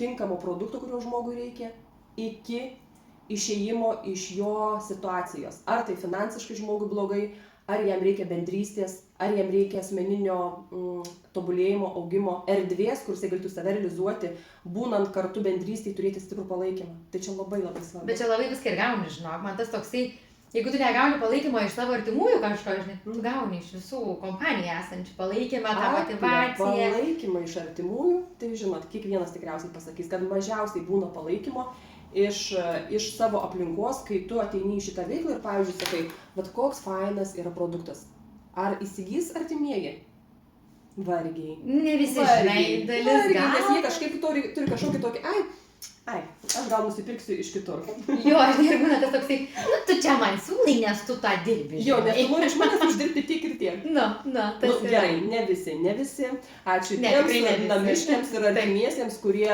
Speaker 1: tinkamo produkto, kurio žmogui reikia, iki išėjimo iš jo situacijos. Ar tai finansiškai žmogui blogai, ar jam reikia bendrystės, ar jam reikia asmeninio tobulėjimo, augimo, erdvės, kur jisai galėtų save realizuoti, būnant kartu bendrystėje, turėti stiprų palaikymą. Tai čia labai labai svarbu.
Speaker 2: Bet čia labai viską ir gauni, žinok, man tas toksai, jeigu tu negauni palaikymo iš savo artimųjų kažko, žinai, tu gauni iš visų kompanijų esančių palaikymą, tą motyvaciją.
Speaker 1: Palaikymą iš artimųjų, tai žinot, kiekvienas tikriausiai pasakys, kad mažiausiai būna palaikymo iš savo aplinkos, kai tu ateini į šitą veiklą ir, pavyzdžiui, sakai, vat koks fainas yra produktas. Ar įsigys artimieji? Vargiai.
Speaker 2: Ne visi, žinai, dalis gal.
Speaker 1: Nes jie kažkaip turi kažkokį tokį, aš gal nusipirksiu iš kitur.
Speaker 2: Jo, aš ir būna tas toksai, tu čia man siūlai, nes tu tą dirbi.
Speaker 1: Jo, nes tu nori iš manęs uždirbti tiek ir tiek.
Speaker 2: Tas
Speaker 1: gerai, ne visi. Ačiū tiems namiškiams ir artimiesiems, kurie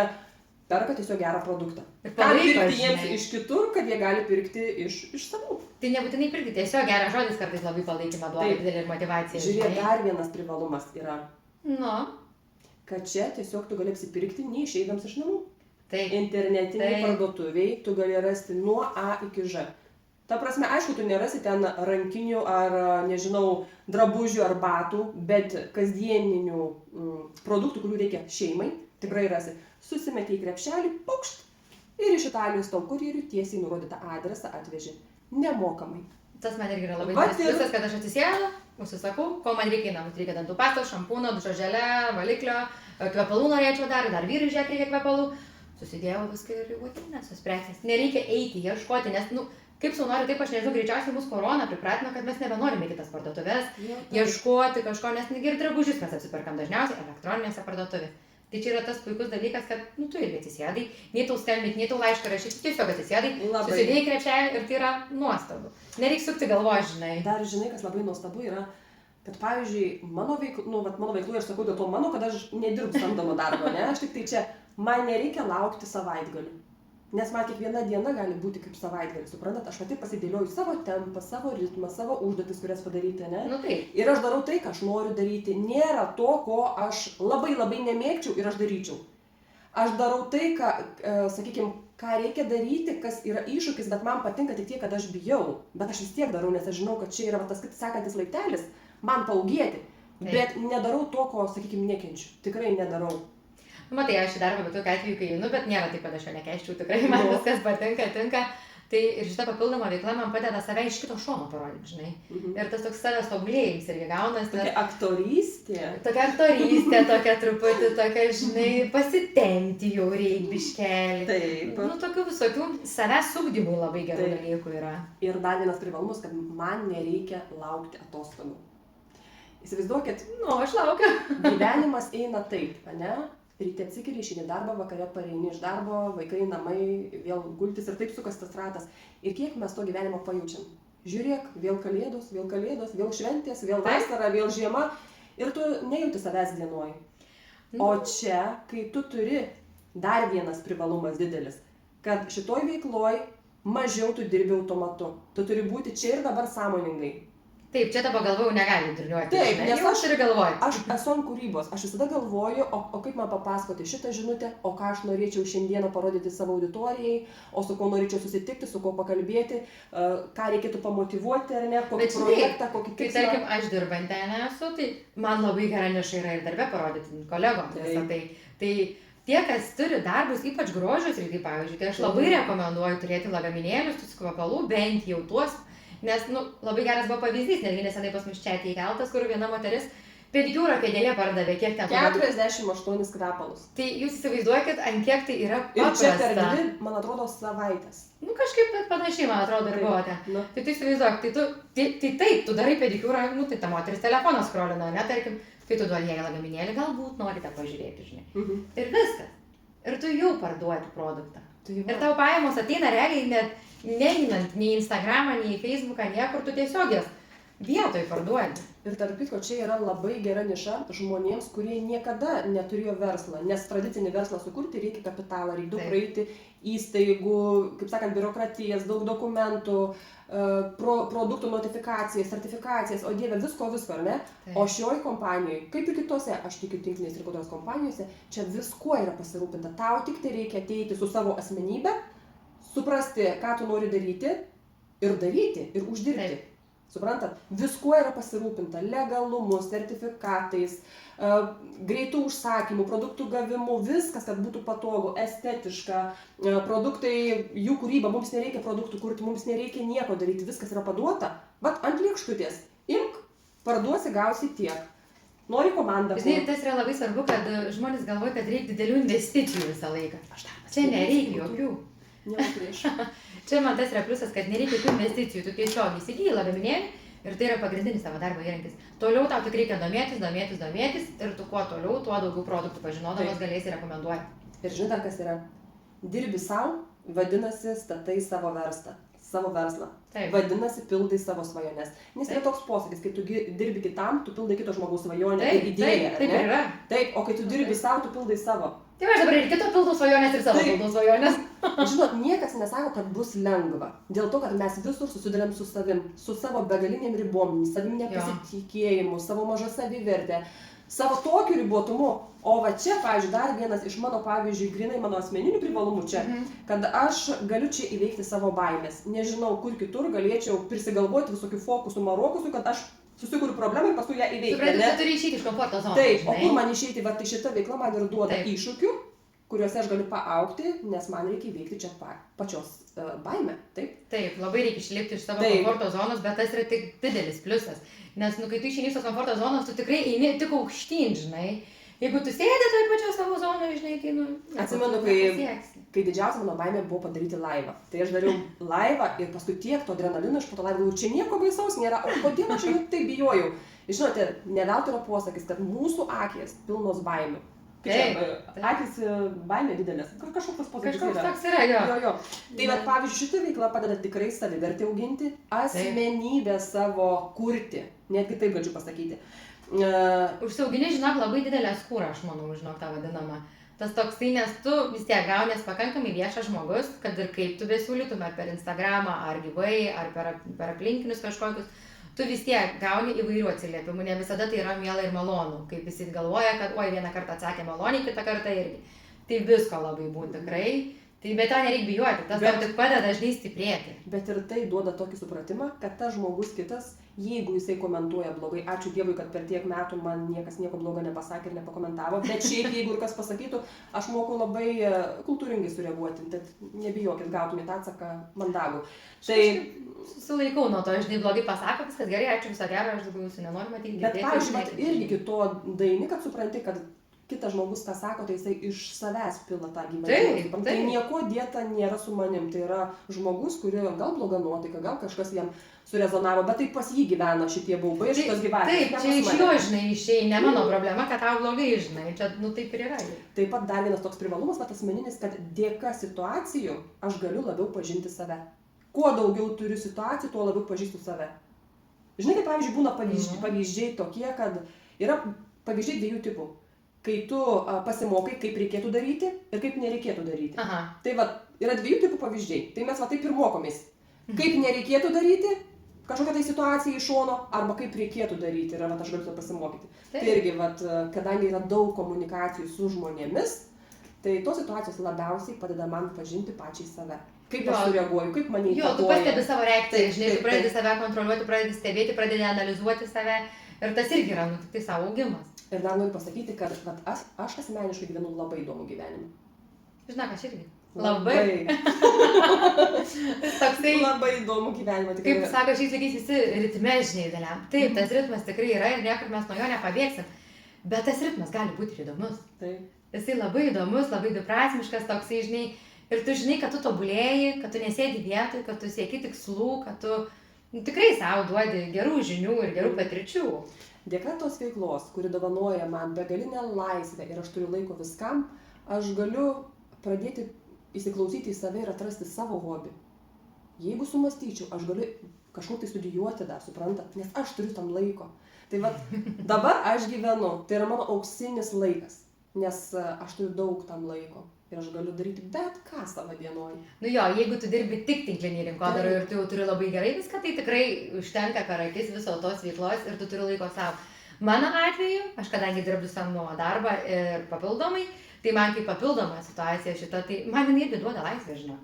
Speaker 1: perka tiesiog gerą produktą. Ką pirkti jiems iš kitur, kad jie gali pirkti iš savų.
Speaker 2: Tai nebūtinai pirkti, tiesiog geras žodis kartais labai palaikymą duoda, didelį ir motyvaciją.
Speaker 1: Žiūrėk, dar vienas privalumas yra. Kad čia tiesiog tu gali apsipirkti neišeidams iš namų. Internetiniai parduotuviai tu gali rasti nuo A iki Ž. Ta prasme, aišku, tu nerasi ten rankinių ar, nežinau, drabužių ar batų, bet kasdieninių produktų, kurių reikia šeimai, tikrai rasi. Susimetė į krepšelį, pukšt, ir iš Italijos tau kurjerių tiesiai nurodytą adresą atvežė. Nemokamai.
Speaker 2: Tas man irgi yra labai didelis pliusas, kad aš atsisėdu, užsisakau, ko man reikia į namus. Reikia dantų pastos, šampūno, dušo želė, valiklio, kvepalų norėčiau dar vyrui žiūrėk reikia kvepalų. Susidėjau viską ir jau ateina tos prekės. Nereikia eiti, ieškoti, nes, kaip sau noriu, taip aš nežinau, greičiausiai mūsų korona pripratino, kad mes nebenorime eiti tas parduotuvės, ieškoti kažko, nes ir drabužius mes apsiperkam dažniausiai elektroninėse parduotuvėse. Tai čia yra tas puikus dalykas, kad, tu irgi atsisėdai, nei tau skambinti, nei tau laišką rašyti, tiesiog atsisėdai, susidėjai krepšelį ir tai yra nuostabu. Nereik sukti galvos, žinai.
Speaker 1: Dar žinai, kas labai nuostabu yra, kad pavyzdžiui, mano veikloje aš sakau dėl to mano, kad aš nedirbu samdomo darbo, ne? Aš tik tai čia, man nereikia laukti savaitgalių. Nes man kiekviena diena gali būti kaip savaitgalis, suprantat? Aš pati pasidėlioju savo tempą, savo ritmą, savo užduotis, kurias padaryti, ne? Ir aš darau tai, ką aš noriu daryti. Nėra to, ko aš labai nemėgčiau ir aš daryčiau. Aš darau tai, ką reikia daryti, kas yra iššūkis, bet man patinka tik tiek, kad aš bijau. Bet aš vis tiek darau, nes aš žinau, kad čia yra tas sekantis laiptelis, man paugėti. Bet nedarau to, ko, nekenčiu. Tikrai nedarau.
Speaker 2: Matai, aš į darbą bet tokiu atveju, kai einu, bet nėra taip, kad aš jo nekeščiau, tikrai man viskas patinka, tinka. Tai ir šita papildoma veikla man padeda save iš kito šono parodyti, žinai. Ir tas toks savęs tobulėjimas irgi gaunas.
Speaker 1: Tokia aktorystė.
Speaker 2: Tokia aktorystė, tokia truputį, tokia, žinai, pasitempti jau reik biškelį.
Speaker 1: Taip.
Speaker 2: Tokių visokių savęs ugdymui labai gerų dalykų yra.
Speaker 1: Ir dar vienas privalumas, kad man nereikia laukti atostogų. Įsivaizduokit,
Speaker 2: aš laukiu.
Speaker 1: Gyvenimas eina taip, ne? Ryte atsikeli, išeini darbą, vakare pareini iš darbo, vaikai, namai, vėl gultis ir taip sukas tas ratas. Ir kiek mes to gyvenimo pajaučiam? Žiūrėk, vėl kalėdos, vėl šventės, vėl vasara, vėl žiema ir tu nejauti savęs dienoj. O čia, kai tu turi dar vienas privalumas didelis, kad šitoj veikloj mažiau tu dirbi automatu. Tu turi būti čia ir dabar sąmoningai.
Speaker 2: Taip, čia tavo galva jau negali durniuoti.
Speaker 1: Taip, nes
Speaker 2: aš turiu galvoti.
Speaker 1: Aš esu ant kūrybos, aš visada galvoju, o kaip man papasakoti šitą žinutę, o ką aš norėčiau šiandieną parodyti savo auditorijai, o su kuo norėčiau susitikti, su kuo pakalbėti, ką reikėtų pamotyvuoti ar ne, kokį projektą, kokį tikslą.
Speaker 2: Tai tarkim, aš dirbantė nesu, tai man labai gera niša yra ir darbe parodyti kolegoms visą tai. Tai tie, kas turi darbus, ypač grožio srity, pavyzdžiui, tai aš labai rekomenduoju turėti lagaminėlius, kvepalų, bent jau tuos Nes, labai geras buvo pavyzdys, netgi nesenai pas mus čia įkeltas, kur viena moteris pedikiūro kėdėje pardavė, kiek ten
Speaker 1: 48 kvepalus.
Speaker 2: Tai jūs įsivaizduokit, ant kiek tai yra
Speaker 1: Ir
Speaker 2: paprasta.
Speaker 1: čia per 2, man atrodo, savaitės.
Speaker 2: Kažkaip panašiai, man atrodo, ir buvo ten. Tai tu įsivaizduok, tai taip, tu darai pedikiūrą, tai ta moteris telefoną skrolina, ne, tarkim, tai tu duodi jai lagaminėlį, galbūt norite pažiūrėti, žinai. Ir viskas. Ir tu jau parduodi produktą. Ir tavo pajamos ateina realiai net neinant nei Instagramą, nei Facebooką, niekur, tu tiesiog jas vietoj parduodi.
Speaker 1: Ir tarp kitko, čia yra labai gera niša žmonėms, kurie niekada neturėjo verslą, nes tradicinį verslą sukurti reikia kapitalą, reikia daug praeiti įstaigų, kaip sakant, biurokratijas, daug dokumentų, produktų notifikacijas, sertifikacijas, o dieve, visko, ar ne? O šioj kompanijoje, kaip ir kitose, aš tikiu tinklinės rinkodaros kompanijose, čia visko yra pasirūpinta. Tau tik tai reikia ateiti su savo asmenybė, suprasti, ką tu nori daryti ir uždirbti. Suprantat, viskuo yra pasirūpinta, legalumu, sertifikatais, greitų užsakymų, produktų gavimu, viskas, kad būtų patogu, estetiška, produktai, jų kūryba, mums nereikia produktų kurti, mums nereikia nieko daryti, viskas yra paduota, vat ant lėkštutės, imk, parduosi, gausi tiek. Nori komandą.
Speaker 2: Žinai, tas yra labai svarbu, kad žmonės galvoja, kad reikia didelių investicijų visą laiką. Čia nereikia jokių. Čia man tas yra pliusas, kad nereikia jokių investicijų, tu tiesiog įsigyji lagaminėlį ir tai yra pagrindinis tavo darbo įrankis. Toliau tau tik reikia domėtis ir tu kuo toliau, tuo daugiau produktų pažinodamas galėsi rekomenduoti.
Speaker 1: Ir žinai dar kas yra, dirbi savo, vadinasi, statai savo verslą. Vadinasi, pildai savo svajones. Nes yra toks posakis, kai tu dirbi kitam, tu pildai kito žmogaus svajonę ir idėją.
Speaker 2: Taip ir yra.
Speaker 1: Taip, o kai tu dirbi savo, tu pildai savo.
Speaker 2: Tai aš dabar ir kito pildau svajonės ir savo pildau svajonės.
Speaker 1: Žinot, niekas nesako, kad bus lengva. Dėl to, kad mes visur susiduriam su savim, su savo begaliniam ribom, savim nepasitikėjimu, savo maža savivertė, savo tokiu ribotumu. O va čia, pavyzdžiui, dar vienas iš mano, pavyzdžiui, grinai mano asmeninių privalumų čia, kad aš galiu čia įveikti savo baimės. Nežinau, kur kitur galėčiau prisigalvoti visokių fokusų, marokusų, kad aš susikuriu problemą ir paskui ją įveikti.
Speaker 2: Suprantu, tu turi išeiti iš komforto zonos.
Speaker 1: Taip, o kur man išeiti, va tai šita veikla man ir duoda iššūkių, kuriuose aš galiu paaugti, nes man reikia įveikti čia pačios baimę.
Speaker 2: Taip, labai reikia išlipti iš savo komforto zonos, bet tas yra tik didelis pliusas. Nes, kai tu išeini iš tos komforto zonos, tu tikrai eini tik aukštyn, žinai. Jeigu tu sėdi toj pačios savo zonoje, žinai, tai
Speaker 1: Atsimenu, kai didžiausia mano baimė buvo padaryti laivą. Tai aš dariau laivą ir paskui tiek to adrenalino iš po to laivą, čia nieko baisaus nėra, o kodėl aš jau taip bijojau? Žinote, ne veltui yra posakis, kad mūsų akys pilnos baimių. Akys baimė didelės. Kažkoks posakis yra.
Speaker 2: Kažkoks toks yra, jo.
Speaker 1: Tai bet, pavyzdžiui, šita veikla padeda tikrai savivertę auginti, asmenybę savo kurti. Netgi taip galiu pasakyti.
Speaker 2: Užsiaugini, žinok, labai didelę skūrą, aš manau, žinok, tą vadinamą. Tas toksai, nes tu vis tiek gaunės pakankamai viešas žmogus, kad ir kaip tu besiūlytum, ar per Instagramą, ar gyvai, ar per aplinkinius kažkokius, tu vis tiek gauni įvairių atsiliepimų, ne visada tai yra miela ir malonu, kaip visi galvoja, kad oi, vieną kartą atsakė maloniai, kitą kartą irgi. Tai visko labai būtų tikrai. Bet to nereikia bijoti, tas tau tik padeda dažnai stiprėti.
Speaker 1: Bet ir tai duoda tokį supratimą, kad tas žmogus kitas, jeigu jisai komentuoja blogai, ačiū Dievui, kad per tiek metų man niekas nieko blogo nepasakė ir nepakomentavo, bet šiaip jeigu ir kas pasakytų, aš moku labai kultūringai sureaguoti, tad nebijokit, gautumėte atsaką mandagų. Tai
Speaker 2: susilaikau nuo to, žinai, blogai pasako, viskas gerai, ačiū, viso gero, aš daugiau jūsų nenoriu matyti.
Speaker 1: Bet, pavyzdžiui, irgi kito daini, kad supranti, kad kitas žmogus, ką sako, tai jisai iš savęs pila tą gyvenimą. Tai nieko dėta nėra su manim. Tai yra žmogus, kurio gal bloga nuotaika, gal kažkas jam surezonavo, bet tai pas jį gyvena šitie baubai ir šitas gyvenimas.
Speaker 2: Taip, čia iš jo, žinai, išėjai, ne mano problema, kad tau blogai, žinai, čia, taip ir yra.
Speaker 1: Taip pat dar vienas toks privalumas, bet asmeninis, kad dėka situacijų aš galiu labiau pažinti save. Kuo daugiau turiu situacijų, tuo labiau pažįstu save. Žinai, kaip pavyzdžiui, būna pavyzdžiai tokie, kad yra pavyzdžiai dviejų tipų. Kai tu pasimokai, kaip reikėtų daryti ir kaip nereikėtų daryti. Tai va, yra dviejų tipų pavyzdžiai. Tai mes va taip ir mokomės. Kaip nereikėtų daryti, kažkokią tai situaciją iš šono, arba kaip reikėtų daryti ir aš galiu to pasimokyti. Tai irgi, va, kadangi yra daug komunikacijų su žmonėmis, tai tos situacijos labiausiai padeda man pažinti pačiai save. Kaip aš sureaguoju, kaip mane įtakoja.
Speaker 2: Jo, tu pastebi savo reakciją, žinai, tu pradedi save kontroliuoti, pradedi stebėti, pradedi analizuoti save ir tas irgi yra, tai savo augimas.
Speaker 1: Ir dar noriu pasakyti, kad aš asmeniškai gyvenu labai įdomų gyvenimą.
Speaker 2: Žinok, aš irgi. Labai. Toksai,
Speaker 1: Labai įdomu gyvenimą tikrai.
Speaker 2: kaip sako, šiais laikais visi ritme, žinai, dėliam. Taip, tas ritmas tikrai yra ir niekur mes nuo jo nepabėgsim. Bet tas ritmas gali būti ir įdomus.
Speaker 1: Taip.
Speaker 2: Jisai labai įdomus, labai dviprasmiškas, toksai, žinai. Ir tu žinai, kad tu tobulėji, kad tu nesėdi vietoj, kad tu sieki tikslų, kad tu tikrai savo duodi gerų žinių ir gerų patirčių.
Speaker 1: Dėka tos veiklos, kuri dovanoja man begalinę laisvę ir aš turiu laiko viskam, aš galiu pradėti įsiklausyti į save ir atrasti savo hobį. Jeigu sumastyčiau, aš galiu kažkur tai studijuoti dar, suprantat, nes aš turiu tam laiko. Tai va, dabar aš gyvenu, tai yra mano auksinis laikas, nes aš turiu daug tam laiko. Ir aš galiu daryti bet ką savo dienoj.
Speaker 2: Nu jo, jeigu tu dirbi tik tinklinį rinkodarą ir tu jau turi labai gerai viską, tai tikrai užtenka per akis viso tos veiklos ir tu turi laiko savo. Mano atveju, aš kadangi dirbu samdomą darbą ir papildomai, tai man kaip papildoma situacija šita, tai man jinai irgi duoda laisvę, žinau.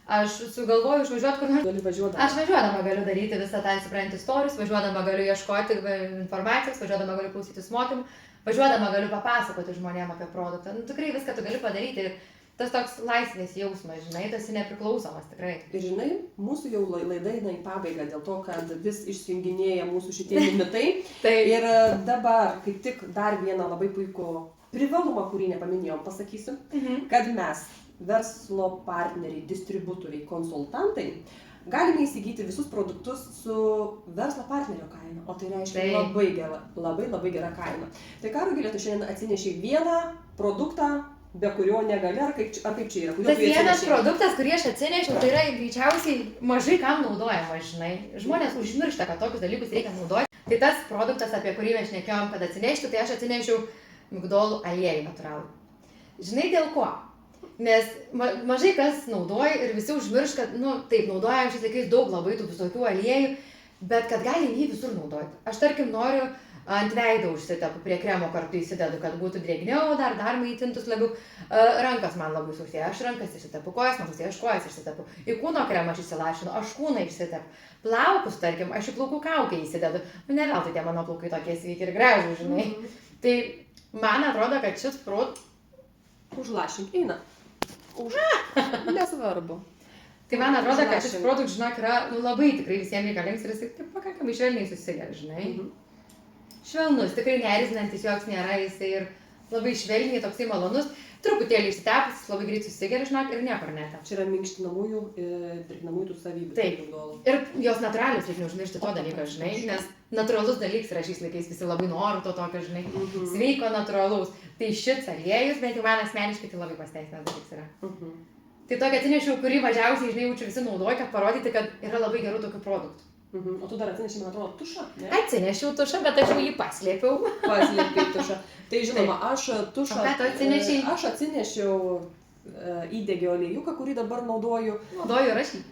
Speaker 2: Aš sugalvoju išvažiuoti kur nors.
Speaker 1: Gali važiuodama.
Speaker 2: Aš važiuodama galiu daryti visą tą, supranti, stories, važiuodama galiu ieškoti informacijos, važiuodama galiu klausytis mokymų, važiuodama galiu papasakoti žmonėm apie produktą. Nu, tikrai viską tu gali padaryti ir tas toks laisvės jausmas, žinai, tas nepriklausomas tikrai.
Speaker 1: Ir žinai, mūsų jau laida eina į pabaigą dėl to, kad vis išsijunginėja mūsų šitie limitai.
Speaker 2: Tai
Speaker 1: Ir dabar kaip tik dar vieną labai puikų privalumą, kurį nepaminėjom, pasakysiu, kad mes, verslo partneriai, distributoriai, konsultantai, galime įsigyti visus produktus su verslo partnerio kaina, o tai reiškia labai gera kaina. Tai ką, Rugilė, tu šiandien atsinešei vieną produktą, be kurio negali, ar kaip čia yra?
Speaker 2: tas vienas produktas, kurį aš atsinešiau, tai yra greičiausiai mažai kam naudojama, žinai. Žmonės užmiršta, kad tokius dalykus reikia naudoti. Tai tas produktas, apie kurį mes šnekėjom, kad atsinešti, tai aš atsinešiau migdolų aliejų natūralų. Žinai dėl ko? Nes mažai kas naudoja ir visi užmirš, kad, nu, taip, naudojam šiais laikais daug labai tų visokių aliejų, bet kad galim jį visur naudoti. Aš, tarkim, noriu ant veido užsitepu, prie kremo kartu įsidedu, kad būtų drėgniau, dar maitintus labiau. Rankas man labai sausėja, aš rankas išsitepu, kojas man sausėja, aš kojas išsitepu. Į kūno kremą aš išsilašinu, aš kūną išsitepu. Plaukus, tarkim, aš į plaukų kaukę įsidedu. Nu, ne veltui tie mano plaukai tokie sveiki ir gražūs, žinai. Tai man atrodo, kad šis
Speaker 1: Užlašink, eina. Nesvarbu.
Speaker 2: Tai man atrodo, kad šis produktas, žinok, yra labai tikrai visiems reikalingas ir jis taip pakankamai švelniai susigeria, žinai. Švelnus, tikrai neerzinantis joks nėra, jisai ir labai švelniai, toksai malonus. Truputėlį išsitepęs, labai greit susigeria, žinok, ir niekur netep.
Speaker 1: Čia yra minkštinamųjų ir drėgnamųjų tų savybių.
Speaker 2: Taip. Ir jos natūralios, reikia neužmiršti to dalyko, žinai, nes natūralus dalykas yra šiais laikais, visi labai nori to tokio, žinai, sveiko, natūralaus. Tai šis aliejus, bent jau man asmeniškai, tai labai pasiteisinęs dalykas yra. Tai tokį atsinešiau, kurį mažiausiai, žinai, jaučiu visi naudoja, kad parodyti, kad yra labai gerų tokių produktų.
Speaker 1: O tu dar atsinešiai, man atrodo, tušą, ne?
Speaker 2: Atsinešiau tušą, bet aš jau jį paslėpiau.
Speaker 1: Paslėpiau tušą. Tai žinoma, aš tušą...
Speaker 2: O ką tu atsinešiai?
Speaker 1: Aš atsinešiau įdegio aliejuką, kurį dabar naudoju.
Speaker 2: Naudoju ir aš jį.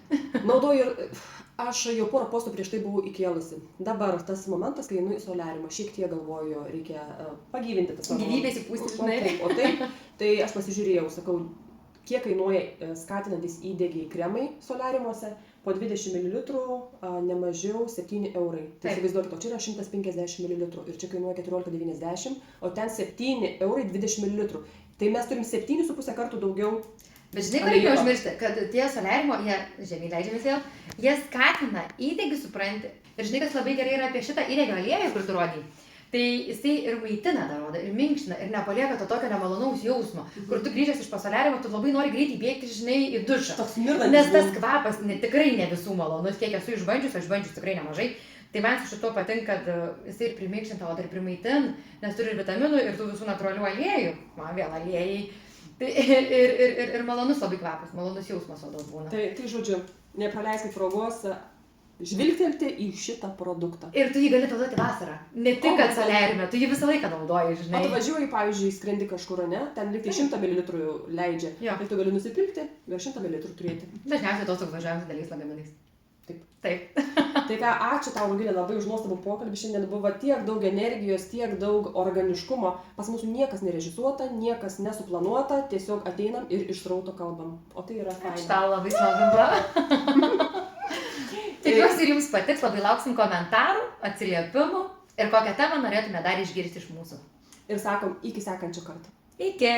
Speaker 1: Naudoju ir... Aš jau porą postų prieš tai buvau įkėlusi. Dabar tas momentas, kai einu į soliariumą, šiek tiek galvoju, reikia pagyvinti tą savo...
Speaker 2: Gyvybės įpūsti, žinai.
Speaker 1: O taip, tai aš pasižiūrėjau, sakau, kiek kainuoja skatinantis įdegiai kremai soliariumuose, po 20 ml nemažiau 7 eurai. Tai įsivaizduokit, o čia yra 150 ml ir čia kainuoja 14,90, o ten 7 eurai 20 ml. Tai mes turim 7,5 kartų daugiau.
Speaker 2: Bet žinai, ką reikia užmiršti, kad tie soliariumo, jie, žemyn leidžiamės vėl, jie skatina įdegį, supranti. Ir žinai, kas labai gerai yra apie šitą įdegio aliejų, kur tu rodai. Tai jisai ir maitina dar rodo, ir minkština, ir nepalieka to tokio nemalonaus jausmo. Kur tu grįžęs iš soliariumo, tu labai nori greitai bėgti, žinai, į dušą. Nes tas kvapas tikrai ne visų malonus, kiek esu išbandžius tikrai nemažai. Tai man su šituo patinka, kad jisai ir priminkština, o dar primaitin, nes turi ir vitaminų, ir tų visų natūralių aliejų. Man vėl aliejai. Tai ir malonus labai kvapas, malonus jausmas odos būna.
Speaker 1: Tai žodžiu, nepraleiskit progos žvilgtelti į šitą produktą.
Speaker 2: Ir tu jį gali naudoti vasarą. Ne tik, kad soliariume, tu jį visą laiką naudoji, žinai.
Speaker 1: O tu važiuoji, pavyzdžiui, skrendi kažkur, ne? Ten lyg tai 100 ml leidžia. Ir tu gali nusipirkti, gal 100 ml turėti.
Speaker 2: Dažniausiai tos toks važiuojam su daliais lagaminais. Taip.
Speaker 1: Tai ką, ačiū tau, Rugilė, labai už nuostabų pokalbį. Šiandien buvo tiek daug energijos, tiek daug organiškumo. Pas mūsų niekas nerežisuota, niekas nesuplanuota, tiesiog ateinam ir iš srauto kalbam. O tai yra faina.
Speaker 2: Aš tau labai smagu buvo. Tikiuosi ir jums patiks, labai lauksim komentarų, atsiliepimų ir kokią temą norėtume dar išgirsti iš mūsų.
Speaker 1: Ir sakom, iki sekančio karto.
Speaker 2: Iki.